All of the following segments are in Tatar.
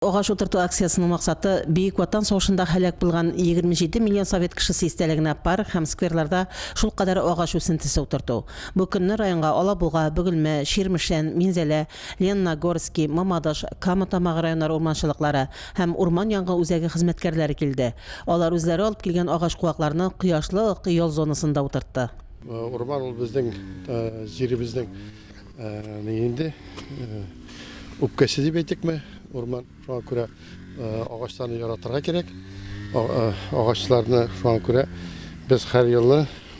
Оғаш отырту акциясының мақсаты Бейік Ватан соғышында хәләк булган 27 миллион совет кешесе истәлегенә парк һәм скверларда шул кадәр агач үсентесе утырту. Бу көнне районга Алабуга, Бөгелмә, Ширмешән, Минзәлә, Лениногорский, Мамадыш, Кама-Тамагы районнары урманчылыклары һәм урман янгын үзәге хезмәткәрләре килде. Алар үзләре алып килгән агач куакларны кояшлы ял зонасында утыртты. Урман ул безнең җиребезнең инде үпкәсе дип әйтикме? Урман шуңа күрә агачларны яратырга кирәк. Агачларны шуңа күрә без һәр елны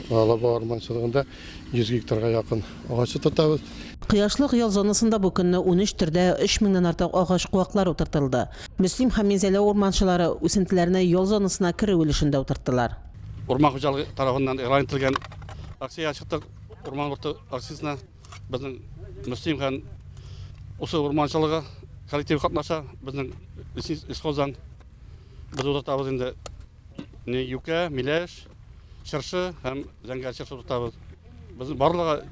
Алабуга урманчылыгында 100 гектарга якын агач тотабыз. Кояшлы ял зонасында бу көнне 13 төрдә 3000 артык агач куаклар утыртылды. Мөслим һәм Минзәлә урманчылары үсентеләрне ял зонасына керү өлешендә утырттылар. Урман хуҗалыгы тарафыннан игълан ителгән акция чыктык. Урман урты акциясына безнең Мөслим һәм осы урманчылыгы коллектив катнаша, безнең исхозан без утыртабыз инде Юка, Миләш, Чыршы һәм Зәңгәр чыршы утыртабыз. Безнең барлыгы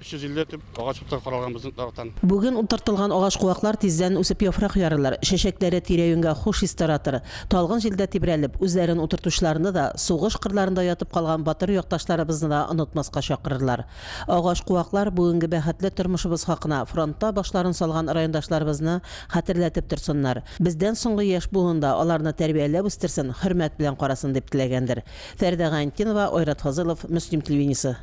350 төп агач утыртып каралган безнең тарафтан. Бүген утыртылган агач куаклар тиздән үсеп яфрак ярырлар, чәчәкләре тирә-юньгә хуш ис таратыр. Талгын җилдә тибрәлеп, үзләрен утыртучыларны да, сугыш кырларында ятып калган батыр якташларыбызны да онытмаска чакырырлар. Агач куаклар бүгенге бәхетле тормышыбыз хакына фронтта башларын салган райондашларыбызны хәтерләтеп торсыннар. Бездән соңгы яшь буында аларны тәрбияләп үстерсен, хөрмәт белән карасын дип теләгәндер. Фәридә Гайнтинова, Айрат Фазылов, Мөслим телевидениесе.